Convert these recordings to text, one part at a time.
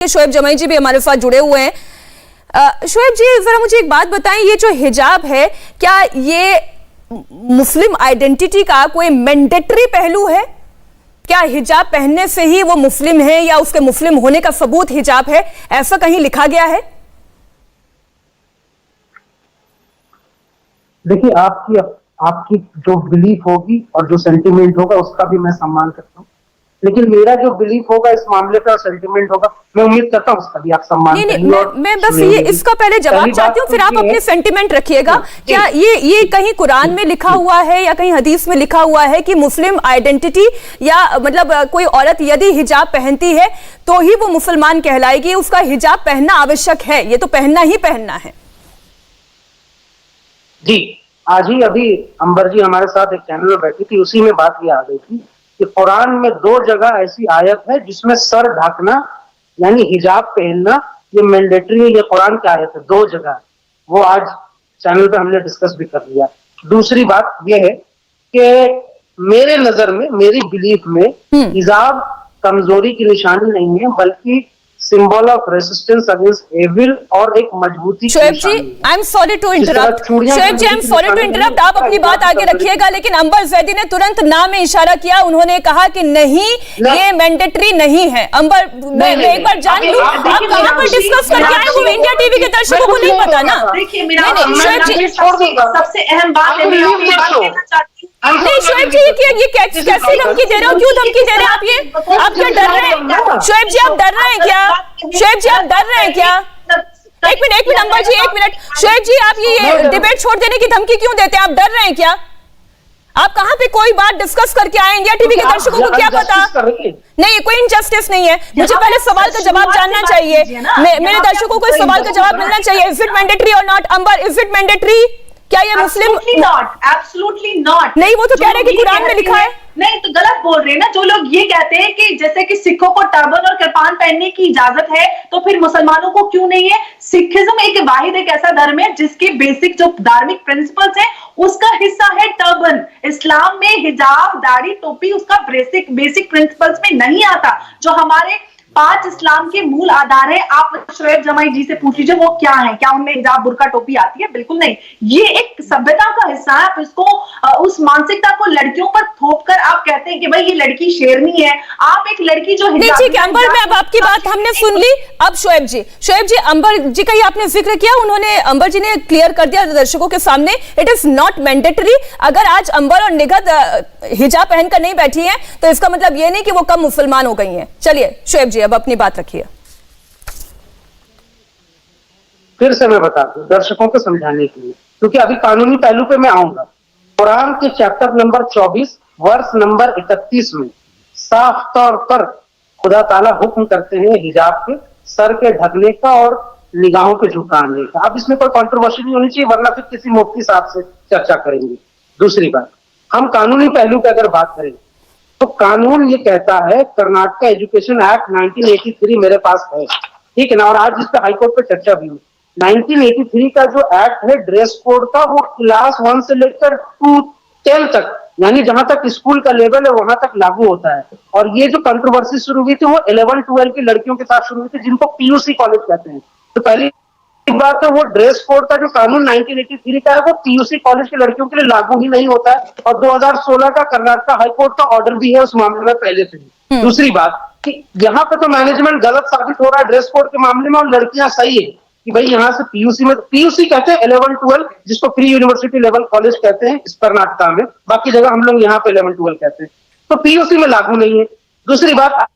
शोएब जमाई जी भी हमारे साथ जुड़े हुए हैं। शोएब जी जरा मुझे एक बात बताएं, ये जो हिजाब है क्या ये मुस्लिम आइडेंटिटी का कोई मैंडेटरी पहलू है? क्या हिजाब पहनने से ही वो मुस्लिम है या उसके मुस्लिम होने का सबूत हिजाब है, ऐसा कहीं लिखा गया है? देखिए, आपकी जो बिलीफ होगी और जो सेंटिमेंट होगा उसका भी मैं सम्मान करता हूँ, लेकिन मेरा जो बिलीफ होगा इस मामले का सेंटिमेंट होगा, मैं उम्मीद करता हूँ उसका भी आप सम्मान नहीं, मैं बस ये इसका पहले जवाब चाहती हूँ, फिर आप अपने सेंटिमेंट रखिएगा। क्या ये कहीं कुरान में लिखा हुआ है या कहीं हदीस में लिखा हुआ है कि मुस्लिम आइडेंटिटी या मतलब कोई औरत यदि हिजाब पहनती है तो ही वो मुसलमान कहलाएगी, उसका हिजाब पहनना आवश्यक है, ये तो पहनना ही पहनना है? जी, आज ही अभी अंबर जी हमारे साथ एक चैनल में बैठी थी, उसी में बात ये आ गई थी कि कुरान में 2 जगह ऐसी आयत है जिसमें सर ढकना यानी हिजाब पहनना ये मैंडेटरी है, ये कुरान की आयत है 2 जगह। वो आज चैनल पे हमने डिस्कस भी कर लिया। दूसरी बात ये है कि मेरे नजर में, मेरी बिलीफ में हिजाब कमजोरी की निशानी नहीं है, बल्कि symbol of resistance against evil और एक मजबूती। Shoaib ji, I am sorry to interrupt. Shoaib ji, I am sorry to interrupt, आप अपनी बात आगे रखिएगा, लेकिन अंबर जैदी ने तुरंत ना में इशारा किया, उन्होंने कहा कि नहीं ये मैंडेटरी नहीं है। अंबर, मैं एक बार जान लूं आप कहां पर डिस्कस करके आए, वो इंडिया टीवी के दर्शकों को नहीं पता ना। शोएब जी, सबसे अहम बात नहीं शोएब जी, ये कैसी धमकी दे रहे हो, क्यों धमकी दे रहे हैं आप? ये आप क्या डर रहे हैं? शोएब जी आप डर रहे हैं क्या? शोएब जी आप डर रहे हैं क्या? एक मिनट अंबर जी, एक मिनट। शोएब जी आप ये डिबेट छोड़ देने की धमकी क्यों देते हैं? आप डर रहे हैं क्या? आप कहां पे कोई बात डिस्कस करके आए? इंडिया टीवी के दर्शकों को क्या पता? नहीं, कोई इनजस्टिस नहीं है। मुझे पहले सवाल का जवाब जानना चाहिए, मेरे दर्शकों को इस सवाल का जवाब मिलना चाहिए। इज इट मैंडेटरी और not? Ambar, is it mandatory? क्या ये मुस्लिम? Absolutely not. नहीं, वो तो कह रहे हैं कि कुरान में लिखा है। नहीं, तो गलत बोल रहे हैं ना जो लोग ये कहते हैं कि जैसे कि सिखों को टर्बन और कृपान पहनने की इजाजत है तो फिर मुसलमानों को क्यों नहीं है? सिखिज्म एक ऐसा धर्म है जिसके बेसिक जो धार्मिक प्रिंसिपल्स हैं उसका हिस्सा है टर्बन। इस्लाम में हिजाब, दाढ़ी, टोपी उसका बेसिक प्रिंसिपल्स में नहीं आता, जो हमारे 5 इस्लाम के मूल आधार है। आप शोएब जमाई जी से पूछ लीजिए वो क्या है, क्या उनमें हिजाब, बुर्का, टोपी आती है? बिल्कुल नहीं। ये एक सभ्यता का हिस्सा है। आप इसको उस मानसिकता को लड़कियों पर थोप कर आप कहते हैं कि भाई ये लड़की शेरनी है। आप एक लड़की जो नहीं, ठीक है अंबर, मैं अब आपकी बात हमने सुन ली। अब शोएब जी, अंबर जी का ही आपने जिक्र किया, उन्होंने, अंबर जी ने क्लियर कर दिया दर्शकों के सामने, इट इज नॉट मैंडेटरी। अगर आज अंबर और निगहत हिजाब पहनकर नहीं बैठी है तो इसका मतलब ये नहीं कि वो कम मुसलमान हो गई हैं। चलिए शोएब जी अब अपनी बात रखिए। फिर से मैं बता दूं दर्शकों को समझाने के लिए, क्योंकि अभी कानूनी पहलू पे मैं आऊंगा। कुरान के चैप्टर नंबर 24 वर्ष नंबर 31 में साफ तौर पर खुदा ताला हुक्म करते हैं हिजाब के, सर के ढकने का और निगाहों के झुकाने का। अब इसमें कोई कंट्रोवर्सी नहीं होनी चाहिए, वरना फिर किसी मुफ्ती साहब से चर्चा करेंगे। दूसरी बात, हम कानूनी पहलू की अगर बात करें तो कानून ये कहता है, कर्नाटक एजुकेशन एक्ट 1983 मेरे पास है, ठीक है ना, और आज इस पे हाईकोर्ट पे चर्चा भी हुई। 1983 का जो एक्ट है ड्रेस कोड का, वो क्लास 1 से लेकर 10 तक, यानी जहां तक स्कूल का लेवल है वहां तक लागू होता है। और ये जो कंट्रोवर्सी शुरू हुई थी वो 11-12 की लड़कियों के साथ शुरू हुई थी, जिनको पीयूसी कॉलेज कहते हैं। तो पहली बात है, वो ड्रेस कोड का जो कानून 1983 का है वो पीयूसी कॉलेज की लड़कियों के लिए लागू ही नहीं होता है, और 2016 का कर्नाटक हाईकोर्ट का ऑर्डर भी है उस मामले में पहले से ही। दूसरी बात कि यहाँ पे तो मैनेजमेंट गलत साबित हो रहा है ड्रेस कोड के मामले में, और लड़कियां सही है कि भाई यहाँ से पीयूसी में, पीयूसी कहते हैं 11-12, जिसको प्री यूनिवर्सिटी लेवल कॉलेज कहते हैं इस कर्नाटक में, बाकी जगह हम लोग यहाँ पे 11-12 कहते हैं, तो पीयूसी में लागू नहीं है। दूसरी बात,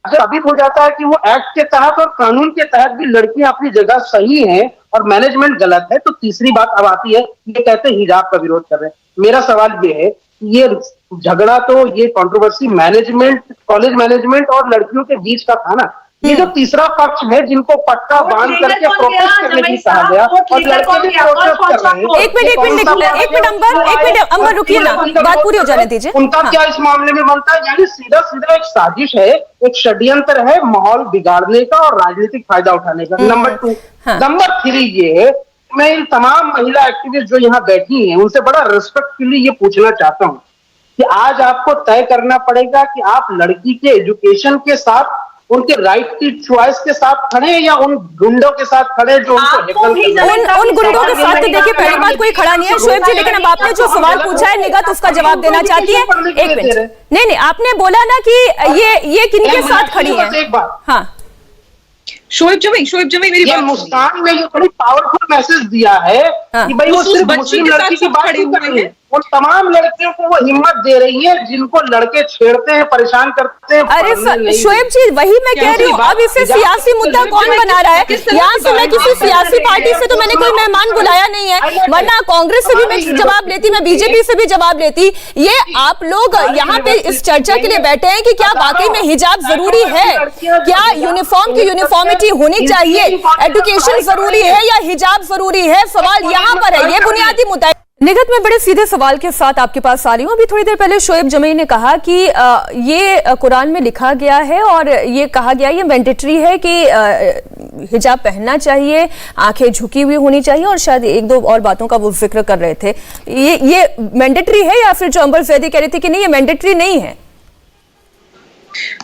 साबित हो जाता है कि वो एक्ट के तहत और कानून के तहत भी लड़कियां अपनी जगह सही हैं और मैनेजमेंट गलत है, तो तीसरी बात अब आती है, ये कहते हैं हिजाब का विरोध कर रहे हैं। मेरा सवाल ये है, ये झगड़ा तो, ये कंट्रोवर्सी मैनेजमेंट, कॉलेज मैनेजमेंट और लड़कियों के बीच का था ना। ये जो तीसरा पक्ष है जिनको पट्टा बांध करके प्रोटेस्ट करने की कहा गया और लड़के भी प्रोटेस्ट कर रहे हैं। एक मिनट अंबर रुकिए ना, बात पूरी हो जाने दीजिए। उनका क्या इस मामले में बनता है? यानी सीधा सीधा एक साजिश है, एक षड्यंत्र है माहौल बिगाड़ने का और राजनीतिक फायदा उठाने का। नंबर 2, नंबर 3 ये, मैं इन तमाम महिला एक्टिविस्ट जो यहाँ बैठी हैं उनसे बड़ा रिस्पेक्टफुली ये पूछना चाहता हूँ कि आज आपको तय करना पड़ेगा कि आप लड़की के एजुकेशन के साथ उनके राइट की चॉइस के साथ खड़े या उन गुंडों के साथ खड़े जो आपको भी उन गुंडों के साथ तो देखिए पहली बात कोई खड़ा नहीं है शोएब जी, लेकिन अब आपने जो सवाल पूछा है निगत उसका जवाब देना चाहती है। एक मिनट, नहीं आपने बोला ना कि ये किनके साथ खड़ी है। एक बात, हाँ शोएब जमी मेरी बात मुस्कान ने ये बड़ी पावरफुल मैसेज दिया है कि भाई वो सिर्फ मुस्लिम लड़की की बात नहीं कर रही है, वो तमाम लड़कियों को वो हिम्मत दे रही है जिनको लड़के छेड़ते हैं, परेशान करते हैं। अरे शोएब जी वही मैं कह रही हूँ, अब इसे सियासी मुद्दा कौन बना रहा है? यहाँ से मैं किसी सियासी पार्टी से तो मैंने कोई मेहमान बुलाया नहीं है, वरना कांग्रेस से भी मैं जवाब लेती, मैं बीजेपी से भी जवाब लेती। ये आप लोग यहाँ पे इस चर्चा के लिए बैठे हैं कि क्या वाकई में हिजाब जरूरी है, क्या यूनिफॉर्म की यूनिफॉर्मिटी होनी चाहिए, एजुकेशन जरूरी है या हिजाब जरूरी है, सवाल यहाँ पर है, ये बुनियादी मुद्दा है। निगत मैं बड़े सीधे सवाल के साथ आपके पास आ रही हूँ। अभी थोड़ी देर पहले शोएब जमी ने कहा कि ये कुरान में लिखा गया है और ये कहा गया, ये मैंडेटरी है कि हिजाब पहनना चाहिए, आंखें झुकी हुई होनी चाहिए और शायद एक दो और बातों का वो जिक्र कर रहे थे। ये मैंडेटरी है या फिर जो अंबर जैदी कह रही थी कि नहीं ये मैंडेटरी नहीं है?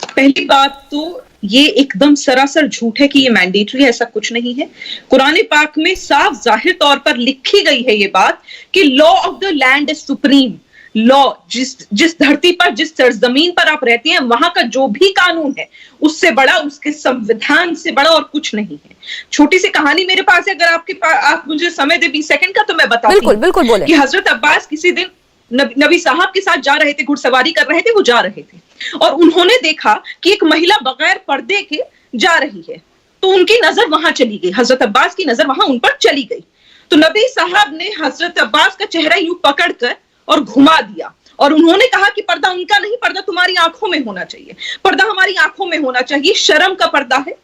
पहली बात तो ये एकदम सरासर झूठ है कि ये मैंडेटरी है, ऐसा कुछ नहीं है। कुरान पाक में साफ जाहिर तौर पर लिखी गई है ये बात कि law of the land is supreme law. जिस धरती पर, जिस सरजमीन पर आप रहते हैं, वहां का जो भी कानून है उससे बड़ा, उसके संविधान से बड़ा और कुछ नहीं है। छोटी सी कहानी मेरे पास है, अगर आपके पास, आप मुझे समय दे 20 सेकंड का, तो मैं बताती हूँ। बिल्कुल बोले। कि हजरत अब्बास किसी दिन नबी साहब के साथ जा रहे थे, घुड़सवारी कर रहे थे, वो जा रहे थे और उन्होंने देखा कि एक महिला बगैर पर्दे के जा रही है, तो उनकी नजर वहां चली गई, हजरत अब्बास की नजर वहां उन पर चली गई। तो नबी साहब ने हजरत अब्बास का चेहरा यूं पकड़कर और घुमा दिया और उन्होंने कहा कि पर्दा उनका नहीं, पर्दा तुम्हारी आंखों में होना चाहिए, पर्दा हमारी आंखों में होना चाहिए। शर्म का पर्दा है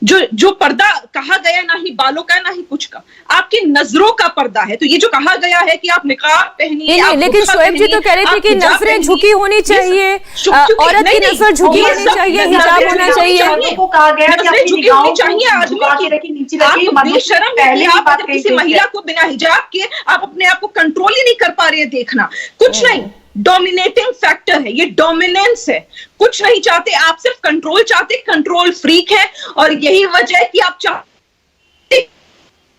जो पर्दा कहा गया, ना ही बालों का ना ही कुछ का, आपकी नजरों का पर्दा है। तो ये जो कहा गया है कि आप निकाब पहनिए, लेकिन शोएब जी तो कह रही थी कि नजरें झुकी होनी चाहिए, औरत की नजर झुकी होनी चाहिए, हिजाब होना चाहिए, को कहा गया कि नजरें झुकी होनी चाहिए। आदमी शर्म है आप जब किसी महिला को बिना हिजाब के आप अपने आप को कंट्रोल ही नहीं कर पा रहे हैं, देखना कुछ नहीं, डोमिनेटिंग फैक्टर है, ये डोमिनेंस है, कुछ नहीं चाहते आप, सिर्फ कंट्रोल चाहते, कंट्रोल फ्रीक है। और यही वजह है कि आप चाहते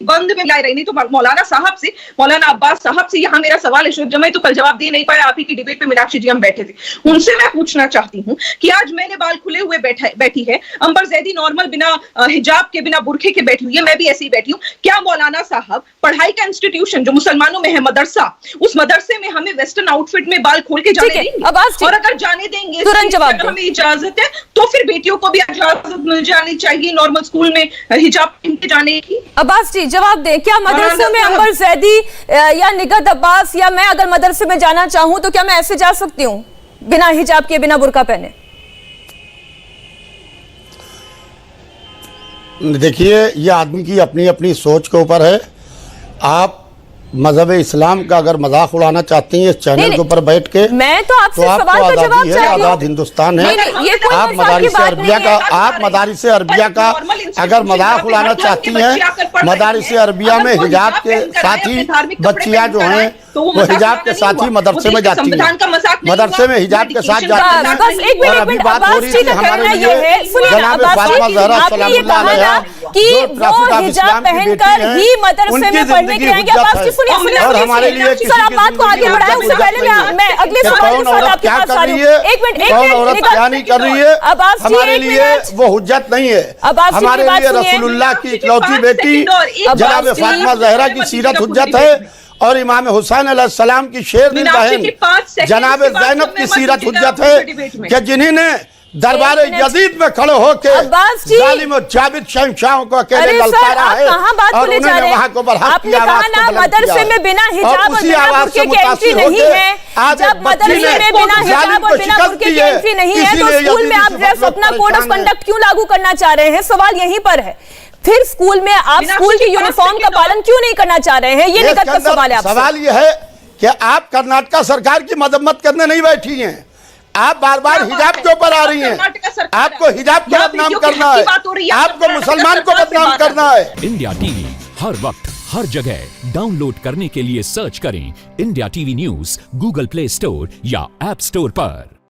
बंद में लाई रही। नहीं तो मौलाना साहब से, मौलाना अब्बास साहब से यहाँ मेरा सवाल है, शोएब जमी तो कल जवाब दे नहीं पाया, आप ही की डिबेट पे मीनाक्षी जी हम बैठे थे, उनसे मैं पूछना चाहती हूँ कि आज मैंने बाल खुले हुए बैठी है, अंबर जैदी नॉर्मल बिना हिजाब के, बिना बुरखे के बैठी हुई है, मैं भी ऐसी ही बैठी हूँ। क्या मौलाना साहब पढ़ाई का इंस्टीट्यूशन जो मुसलमानों में है, मदरसा, उस मदरसे में हमें वेस्टर्न आउटफिट में बाल खोल के जाने देंगे? और अगर जाने देंगे, तुरंत जवाब हमें इजाजत है, तो फिर बेटियों को भी इजाजत मिल जानी चाहिए नॉर्मल स्कूल में हिजाब पहन के जाने की। अब्बास जी जवाब दें, क्या मदरसे में अंबर जैदी या निगत अब्बास या मैं अगर मदरसे में जाना चाहूं तो क्या मैं ऐसे जा सकती हूं बिना हिजाब के, बिना बुर्का पहने? देखिए, ये आदमी की अपनी अपनी सोच के ऊपर है। आप मजहब इस्लाम का अगर मजाक उड़ाना चाहती हैं इस चैनल के ऊपर बैठ के, मैं तो आपसे सवाल का जवाब है, आजाद हिंदुस्तान है। आप मदारिस अरबिया का, आप मदारिस अरबिया का अगर मजाक उड़ाना चाहती हैं, मदारिस अरबिया में हिजाब के साथ ही बच्चियां जो हैं वो हिजाब के साथ ही मदरसे में जाती हैं, मदरसे में हिजाब के साथ जाती हैं। और अभी बात हो रही थी हमारे लिए जनाब फातिमा ज़हरा सलामुल्लाह अलैहा कि वो हिजाब पहनकर ही मदरसे में पढ़ने के आएंगे। और हमारे लिए सर आप बात को आगे बढ़ाएं, उससे पहले मैं अगले सवाल के साथ आपके पास आ रही हूं। एक मिनट, कौन औरत क्या नहीं कर रही है, हमारे लिए वो हुज्जत नहीं है। हमारे लिए रसूलुल्लाह की इकलौती बेटी जनाब फातिमा ज़हरा की सीरत हुज्जत है और इमाम हुसैन अलैहिस्सलाम की शेर दिल बहन जनाब ज़ैनब की सीरत हुज्जत है कि जिन्होंने दरबार यजीद में खड़े होकर जालिम और जाबिर शहंशाहों को अकेले ललकारा है और उन्होंने वहां को बरहक की आवाज को बुलंद किया है। मदरसे में बिना हिजाब और उसी आवाज से मुतासिर होकर आज एक बच्ची ने जालिम को शिकस्त दी है, इसलिए स्कूल में आप ड्रेस अपना कोड ऑफ कंडक्ट क्यों लागू करना चाह रहे हैं? सवाल यहीं पर है। फिर स्कूल में आप स्कूल की यूनिफॉर्म का पालन क्यों नहीं करना चाह रहे हैं? ये निगत का सवाल है। सवाल यह है कि आप कर्नाटका सरकार की मदम्मत करने नहीं बैठी हैं, आप बार बार हिजाब के ऊपर आ रही हैं। आपको हिजाब को बदनाम करना है, आपको मुसलमान को बदनाम करना है। इंडिया टीवी हर वक्त हर जगह डाउनलोड करने के लिए सर्च करें India TV news Google play store या ऐप स्टोर पर।